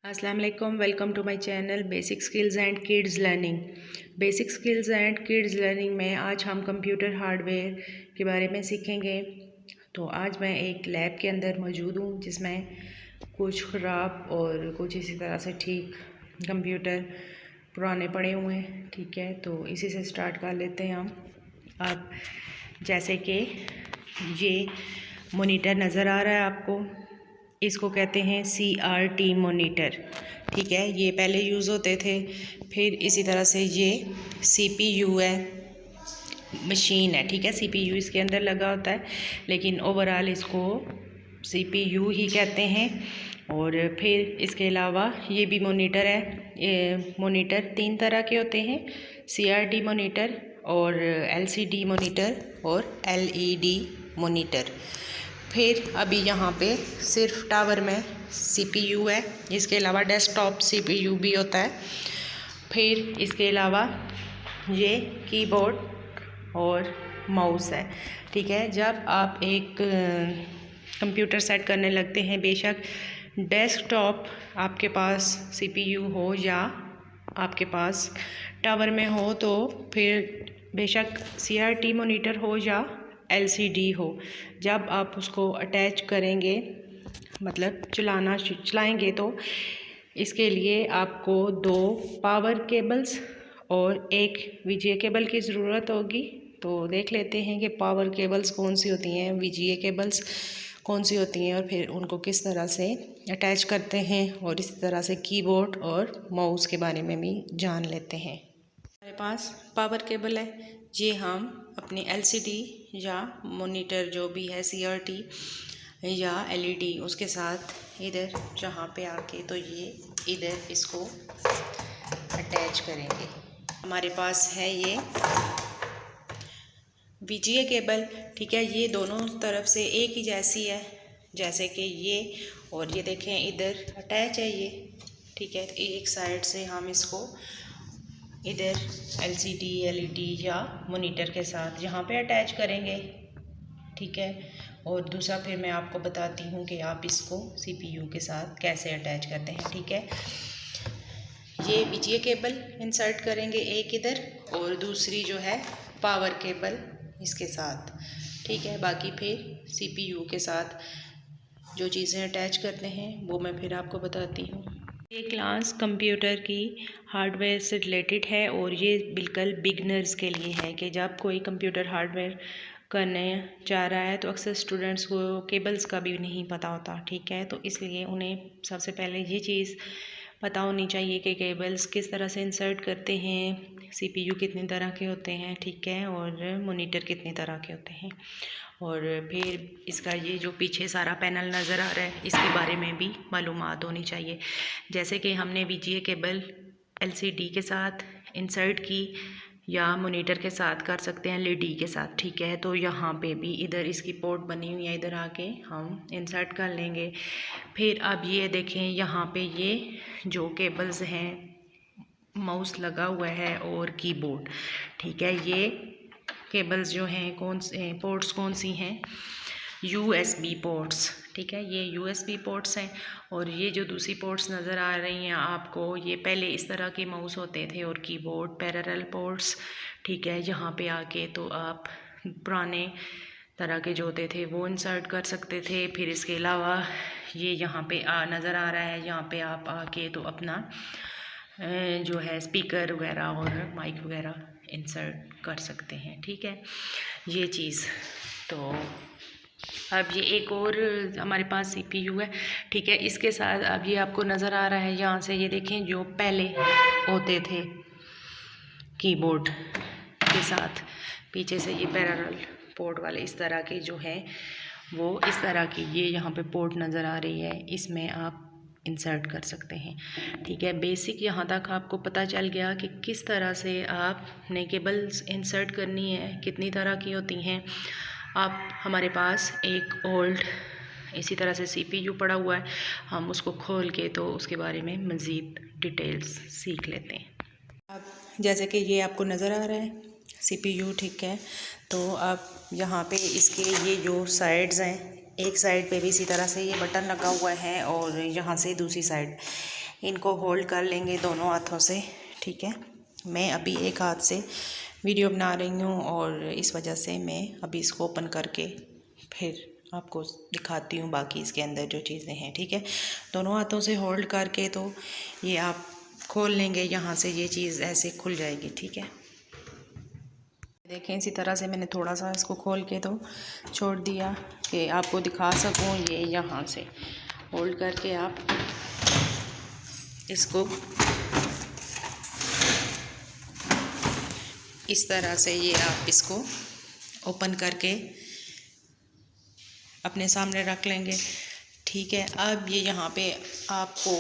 अस्सलाम वालेकुम, welcome to my channel basic skills and kids learning. Basic skills and kids learning में आज हम कंप्यूटर हार्डवेयर के बारे में सीखेंगे। तो आज मैं एक लैब के अंदर मौजूद हूँ जिसमें कुछ ख़राब और कुछ इसी तरह से ठीक कंप्यूटर पुराने पड़े हुए हैं। ठीक है, तो इसी से स्टार्ट कर लेते हैं हम। अब जैसे कि ये मॉनिटर नज़र आ रहा है आपको, इसको कहते हैं CRT मॉनिटर। ठीक है, ये पहले यूज़ होते थे। फिर इसी तरह से ये CPU है, मशीन है। ठीक है, CPU इसके अंदर लगा होता है, लेकिन ओवरऑल इसको CPU ही कहते हैं। और फिर इसके अलावा ये भी मॉनिटर है। ये मॉनिटर 3 तरह के होते हैं, CRT मॉनिटर और LCD मॉनिटर और LED मॉनिटर। फिर अभी यहाँ पे सिर्फ टावर में CPU है, इसके अलावा डेस्कटॉप CPU भी होता है। फिर इसके अलावा ये कीबोर्ड और माउस है। ठीक है, जब आप एक कंप्यूटर सेट करने लगते हैं, बेशक डेस्कटॉप आपके पास CPU हो या आपके पास टावर में हो, तो फिर बेशक CRT मॉनिटर हो या LCD हो, जब आप उसको अटैच करेंगे, मतलब चलाएंगे, तो इसके लिए आपको 2 पावर केबल्स और एक VGA केबल की ज़रूरत होगी। तो देख लेते हैं कि पावर केबल्स कौन सी होती हैं, VGA केबल्स कौन सी होती हैं, और फिर उनको किस तरह से अटैच करते हैं, और इसी तरह से कीबोर्ड और माउस के बारे में भी जान लेते हैं। हमारे पास पावर केबल है, ये हम अपनी LCD या मॉनिटर जो भी है CRT या LED उसके साथ इधर जहाँ पे आके, तो ये इधर इसको अटैच करेंगे। हमारे पास है ये VGA केबल। ठीक है, ये दोनों तरफ से एक ही जैसी है, जैसे कि ये, और ये देखें इधर अटैच है ये। ठीक है, एक साइड से हम इसको इधर LCD LED या मॉनिटर के साथ यहाँ पे अटैच करेंगे। ठीक है, और दूसरा फिर मैं आपको बताती हूँ कि आप इसको CPU के साथ कैसे अटैच करते हैं। ठीक है, ये VGA केबल इंसर्ट करेंगे एक इधर, और दूसरी जो है पावर केबल इसके साथ। ठीक है, बाकी फिर CPU के साथ जो चीज़ें अटैच करते हैं वो मैं फिर आपको बताती हूँ। ये क्लास कंप्यूटर की हार्डवेयर से रिलेटेड है, और ये बिल्कुल बिगनर्स के लिए है कि जब कोई कंप्यूटर हार्डवेयर करने जा रहा है तो अक्सर स्टूडेंट्स को केबल्स का भी नहीं पता होता। ठीक है, तो इसलिए उन्हें सबसे पहले ये चीज़ पता होनी चाहिए कि केबल्स किस तरह से इंसर्ट करते हैं, CPU कितनी तरह के होते हैं। ठीक है, और मॉनिटर कितनी तरह के होते हैं, और फिर इसका ये जो पीछे सारा पैनल नज़र आ रहा है इसके बारे में भी मालूमात होनी चाहिए। जैसे कि हमने VGA केबल LCD के साथ इंसर्ट की या मॉनिटर के साथ कर सकते हैं, LED के साथ। ठीक है, तो यहाँ पे भी इधर इसकी पोर्ट बनी हुई है, इधर आके हम इंसर्ट कर लेंगे। फिर अब ये देखें, यहाँ पे ये जो केबल्स हैं, माउस लगा हुआ है और कीबोर्ड। ठीक है, ये केबल्स जो हैं कौन से पोर्ट्स कौन सी हैं, USB पोर्ट्स। ठीक है, ये USB पोर्ट्स हैं, और ये जो दूसरी पोर्ट्स नज़र आ रही हैं आपको, ये पहले इस तरह के माउस होते थे और कीबोर्ड पैरेलल पोर्ट्स। ठीक है, यहाँ पे आके तो आप पुराने तरह के जो होते थे वो इंसर्ट कर सकते थे। फिर इसके अलावा ये यहाँ पे नज़र आ रहा है, यहाँ पे आप आके तो अपना जो है स्पीकर वगैरह और माइक वगैरह इंसर्ट कर सकते हैं। ठीक है, ये चीज़। तो अब ये एक और हमारे पास CPU है। ठीक है, इसके साथ अब ये आपको नज़र आ रहा है, यहाँ से ये देखें जो पहले होते थे कीबोर्ड के साथ, पीछे से ये पैरेलल पोर्ट वाले इस तरह के जो है वो इस तरह की, ये यहाँ पे पोर्ट नज़र आ रही है, इसमें आप इंसर्ट कर सकते हैं। ठीक है, बेसिक यहाँ तक आपको पता चल गया कि किस तरह से आपने केबल्स इंसर्ट करनी है, कितनी तरह की होती हैं। आप हमारे पास एक ओल्ड इसी तरह से CPU पड़ा हुआ है, हम उसको खोल के तो उसके बारे में मज़ीद डिटेल्स सीख लेते हैं। अब जैसे कि ये आपको नज़र आ रहा है CPU। ठीक है, तो अब यहाँ पे इसके ये जो साइड्स हैं, एक साइड पे भी इसी तरह से ये बटन लगा हुआ है, और यहाँ से दूसरी साइड इनको होल्ड कर लेंगे दोनों हाथों से, ठीक है। मैं अभी एक हाथ से वीडियो बना रही हूँ और इस वजह से मैं अभी इसको ओपन करके फिर आपको दिखाती हूँ बाकी इसके अंदर जो चीज़ें हैं, ठीक है। दोनों हाथों से होल्ड करके तो ये आप खोल लेंगे, यहाँ से ये चीज़ ऐसे खुल जाएगी, ठीक है। देखें इसी तरह से मैंने थोड़ा सा इसको खोल के तो छोड़ दिया कि आपको दिखा सकूं। ये यहाँ से होल्ड करके आप इसको इस तरह से ये आप इसको ओपन करके अपने सामने रख लेंगे, ठीक है। अब ये यहाँ पे आपको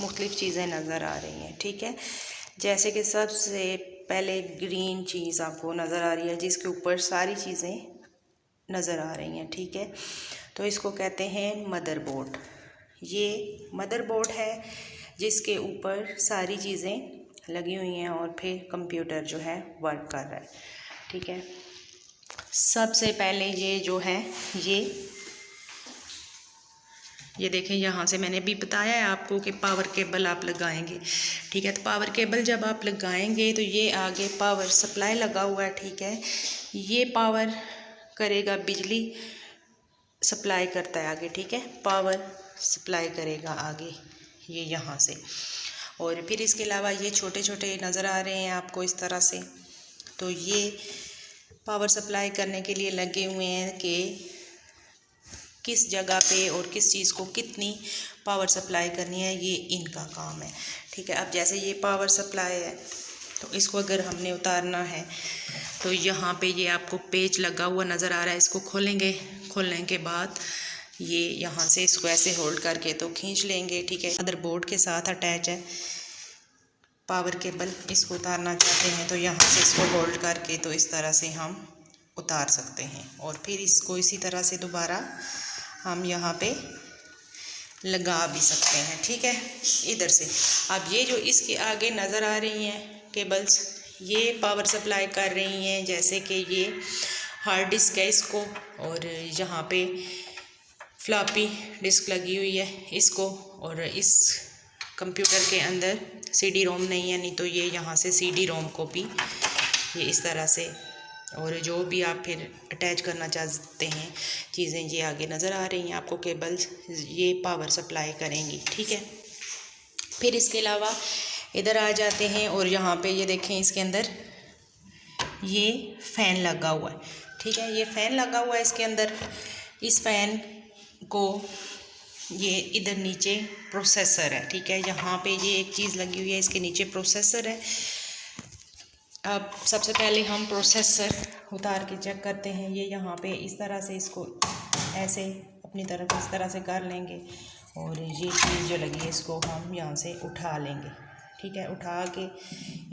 मुख्तलिफ़ चीज़ें नज़र आ रही हैं, ठीक है। जैसे कि सबसे पहले ग्रीन चीज़ आपको नज़र आ रही है जिसके ऊपर सारी चीज़ें नज़र आ रही हैं, ठीक है। तो इसको कहते हैं मदरबोर्ड। ये मदरबोर्ड है जिसके ऊपर सारी चीज़ें लगी हुई हैं और फिर कंप्यूटर जो है वर्क कर रहा है, ठीक है। सबसे पहले ये जो है ये देखें, यहाँ से मैंने भी बताया है आपको कि पावर केबल आप लगाएंगे, ठीक है। तो पावर केबल जब आप लगाएंगे तो ये आगे पावर सप्लाई लगा हुआ है, ठीक है। ये पावर करेगा, बिजली सप्लाई करता है आगे, ठीक है। पावर सप्लाई करेगा आगे ये यहाँ से। और फिर इसके अलावा ये छोटे छोटे नज़र आ रहे हैं आपको इस तरह से, तो ये पावर सप्लाई करने के लिए लगे हुए हैं कि किस जगह पे और किस चीज़ को कितनी पावर सप्लाई करनी है, ये इनका काम है, ठीक है। अब जैसे ये पावर सप्लाई है तो इसको अगर हमने उतारना है तो यहाँ पे ये आपको पेच लगा हुआ नज़र आ रहा है, इसको खोलेंगे। खोलने के बाद ये यहाँ से इसको ऐसे होल्ड करके तो खींच लेंगे, ठीक है। मदरबोर्ड के साथ अटैच है पावर केबल। इसको उतारना चाहते हैं तो यहाँ से इसको होल्ड करके तो इस तरह से हम उतार सकते हैं और फिर इसको इसी तरह से दोबारा हम यहाँ पे लगा भी सकते हैं, ठीक है, इधर से। अब ये जो इसके आगे नज़र आ रही हैं केबल्स, ये पावर सप्लाई कर रही हैं, जैसे कि ये हार्ड डिस्क है इसको, और यहाँ पे फ्लॉपी डिस्क लगी हुई है इसको, और इस कंप्यूटर के अंदर सीडी रोम नहीं है, नहीं तो ये यहाँ से सीडी रोम को भी ये इस तरह से, और जो भी आप फिर अटैच करना चाहते हैं चीज़ें, ये आगे नज़र आ रही हैं आपको केबल्स, ये पावर सप्लाई करेंगी, ठीक है। फिर इसके अलावा इधर आ जाते हैं और यहाँ पे ये देखें इसके अंदर ये फ़ैन लगा हुआ है, ठीक है। ये फ़ैन लगा हुआ है इसके अंदर। इस फ़ैन को ये इधर नीचे प्रोसेसर है, ठीक है। यहाँ पे ये एक चीज़ लगी हुई है, इसके नीचे प्रोसेसर है। अब सबसे पहले हम प्रोसेसर उतार के चेक करते हैं। ये यहाँ पे इस तरह से इसको ऐसे अपनी तरफ इस तरह से कर लेंगे और ये चीज़ जो लगी है इसको हम यहाँ से उठा लेंगे, ठीक है। उठा के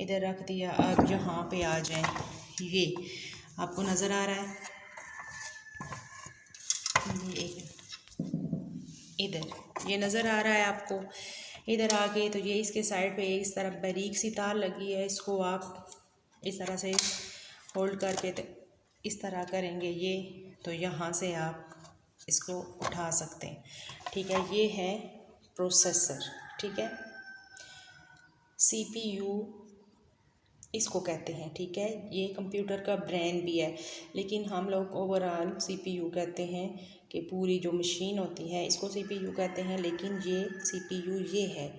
इधर रख दिया। अब यहाँ पे आ जाएं, ये आपको नज़र आ रहा है, ये इधर ये नज़र आ रहा है आपको। इधर आके तो ये इसके साइड पे इस तरफ बारीक सी तार लगी है, इसको आप इस तरह से होल्ड करके इस तरह करेंगे ये, तो यहाँ से आप इसको उठा सकते हैं, ठीक है। ये है प्रोसेसर, ठीक है। CPU इसको कहते हैं, ठीक है। ये कंप्यूटर का ब्रेन भी है, लेकिन हम लोग ओवरऑल CPU कहते हैं कि पूरी जो मशीन होती है इसको CPU कहते हैं, लेकिन ये CPU ये है।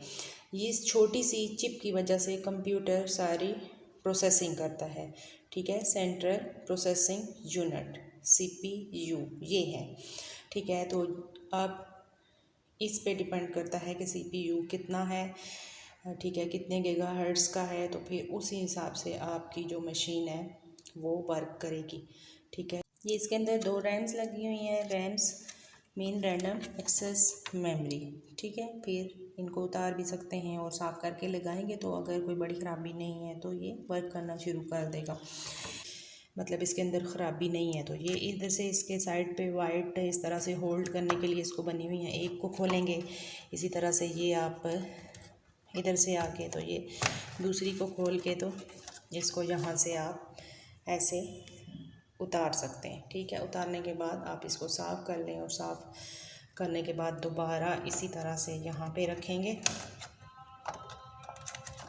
ये इस छोटी सी चिप की वजह से कंप्यूटर सारी प्रोसेसिंग करता है, ठीक है। सेंट्रल प्रोसेसिंग यूनिट CPU ये है, ठीक है। तो अब इस पे डिपेंड करता है कि CPU कितना है, ठीक है, कितने गीगाहर्ट्ज़ का है, तो फिर उसी हिसाब से आपकी जो मशीन है वो वर्क करेगी, ठीक है। ये इसके अंदर 2 रैम्स लगी हुई हैं, RAMs means random access memory, ठीक है। फिर इनको उतार भी सकते हैं और साफ़ करके लगाएंगे तो अगर कोई बड़ी ख़राबी नहीं है तो ये वर्क करना शुरू कर देगा, मतलब इसके अंदर ख़राबी नहीं है। तो ये इधर से इसके साइड पे वाइट इस तरह से होल्ड करने के लिए इसको बनी हुई है। एक को खोलेंगे इसी तरह से, ये आप इधर से आके तो ये दूसरी को खोल के तो इसको यहाँ से आप ऐसे उतार सकते हैं, ठीक है। उतारने के बाद आप इसको साफ़ कर लें और साफ़ करने के बाद दोबारा इसी तरह से यहाँ पे रखेंगे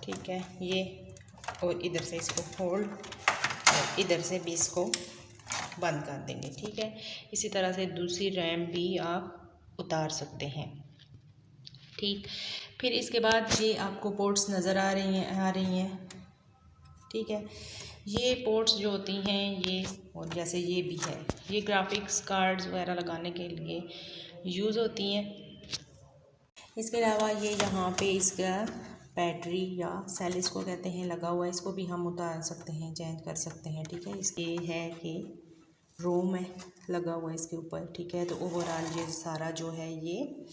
ठीक है ये, और इधर से इसको होल्ड और इधर से भी इसको बंद कर देंगे। ठीक है, इसी तरह से दूसरी रैम भी आप उतार सकते हैं। ठीक, फिर इसके बाद ये आपको पोर्ट्स नज़र आ रही हैं। ठीक है, ये पोर्ट्स जो होती हैं ये, और जैसे ये भी है, ये ग्राफिक्स कार्ड्स वगैरह लगाने के लिए यूज़ होती हैं। इसके अलावा ये यहाँ पे इसका बैटरी या सेल इसको कहते हैं लगा हुआ है, इसको भी हम उतार सकते हैं, चेंज कर सकते हैं। ठीक है, इसके है कि रोम है लगा हुआ है इसके ऊपर। ठीक है, तो ओवरऑल ये सारा जो है ये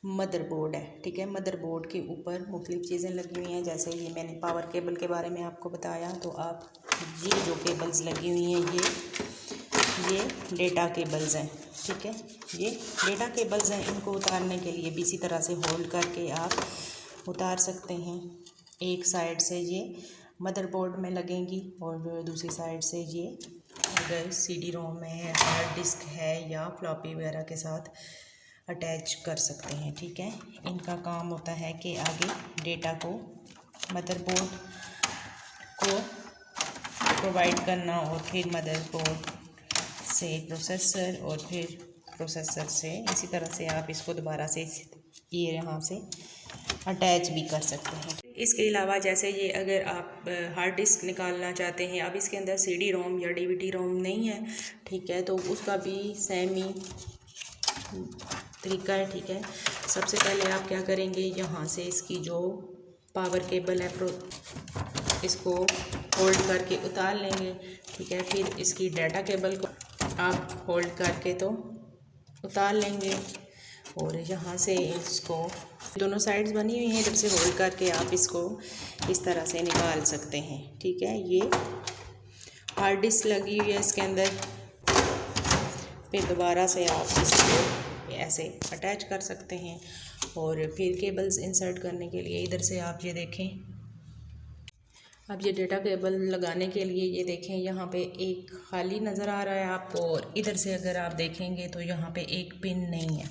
मदरबोर्ड है। ठीक है, मदरबोर्ड के ऊपर मुख्तलिफ चीज़ें लगी हुई हैं, जैसे ये मैंने पावर केबल के बारे में आपको बताया। तो आप ये जो केबल्स लगी हुई हैं ये डेटा केबल्स हैं। ठीक है, ये डेटा केबल्स हैं, इनको उतारने के लिए भी इसी तरह से होल्ड करके आप उतार सकते हैं। एक साइड से ये मदरबोर्ड में लगेंगी और दूसरी साइड से ये अगर CD रोम है, हार्ड डिस्क है या फ्लॉपी वगैरह के साथ अटैच कर सकते हैं। ठीक है, इनका काम होता है कि आगे डेटा को मदरबोर्ड को प्रोवाइड करना और फिर मदरबोर्ड से प्रोसेसर और फिर प्रोसेसर से इसी तरह से आप इसको दोबारा से ये यहाँ से अटैच भी कर सकते हैं। इसके अलावा जैसे ये अगर आप हार्ड डिस्क निकालना चाहते हैं, अब इसके अंदर CD रोम या DVD रोम नहीं है, ठीक है, तो उसका भी सेम ही तरीका है। ठीक है, सबसे पहले आप क्या करेंगे, यहाँ से इसकी जो पावर केबल है इसको होल्ड करके उतार लेंगे। ठीक है, फिर इसकी डाटा केबल को आप होल्ड करके तो उतार लेंगे और यहाँ से इसको दोनों साइड्स बनी हुई हैं, इधर से होल्ड करके आप इसको इस तरह से निकाल सकते हैं। ठीक है, ये हार्ड डिस्क लगी हुई है इसके अंदर, फिर दोबारा से आप इसको ऐसे अटैच कर सकते हैं और फिर केबल्स इंसर्ट करने के लिए इधर से आप ये देखें, अब ये डेटा केबल लगाने के लिए ये देखें यहाँ पे एक खाली नज़र आ रहा है आपको, और इधर से अगर आप देखेंगे तो यहाँ पे एक पिन नहीं है।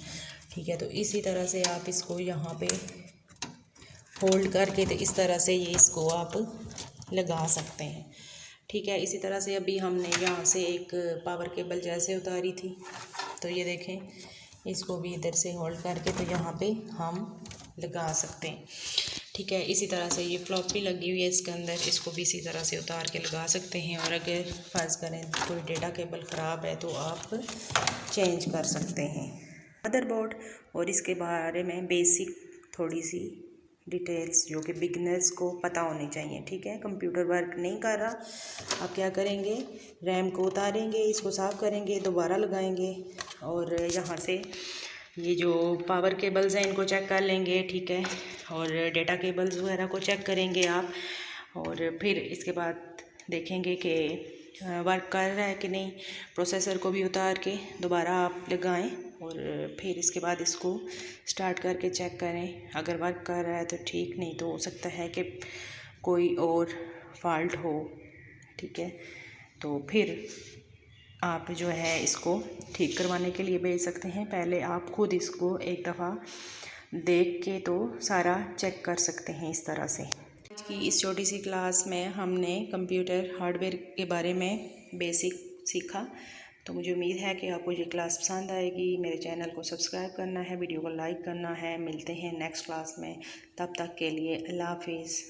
ठीक है, तो इसी तरह से आप इसको यहाँ पे होल्ड करके तो इस तरह से ये इसको आप लगा सकते हैं। ठीक है, इसी तरह से अभी हमने यहाँ से एक पावर केबल जैसे उतारी थी, तो ये देखें इसको भी इधर से होल्ड करके तो यहाँ पे हम लगा सकते हैं। ठीक है, इसी तरह से ये फ्लॉपी लगी हुई है इसके अंदर, इसको भी इसी तरह से उतार के लगा सकते हैं। और अगर फ़र्ज़ करें कोई डेटा केबल ख़राब है तो आप चेंज कर सकते हैं। मदरबोर्ड और इसके बारे में बेसिक थोड़ी सी डिटेल्स जो कि बिगनर्स को पता होनी चाहिए। ठीक है, कंप्यूटर वर्क नहीं कर रहा, आप क्या करेंगे, रैम को उतारेंगे, इसको साफ़ करेंगे, दोबारा लगाएंगे और यहाँ से ये जो पावर केबल्स हैं इनको चेक कर लेंगे। ठीक है, और डेटा केबल्स वगैरह को चेक करेंगे आप, और फिर इसके बाद देखेंगे कि वर्क कर रहा है कि नहीं। प्रोसेसर को भी उतार के दोबारा आप लगाएं और फिर इसके बाद इसको स्टार्ट करके चेक करें। अगर वर्क कर रहा है तो ठीक, नहीं तो हो सकता है कि कोई और फॉल्ट हो। ठीक है, तो फिर आप जो है इसको ठीक करवाने के लिए भेज सकते हैं। पहले आप खुद इसको एक दफ़ा देख के तो सारा चेक कर सकते हैं इस तरह से। आज की इस छोटी सी क्लास में हमने कंप्यूटर हार्डवेयर के बारे में बेसिक सीखा, तो मुझे उम्मीद है कि आपको ये क्लास पसंद आएगी। मेरे चैनल को सब्सक्राइब करना है, वीडियो को लाइक करना है। मिलते हैं नेक्स्ट क्लास में, तब तक के लिए अल्लाह हाफिज़।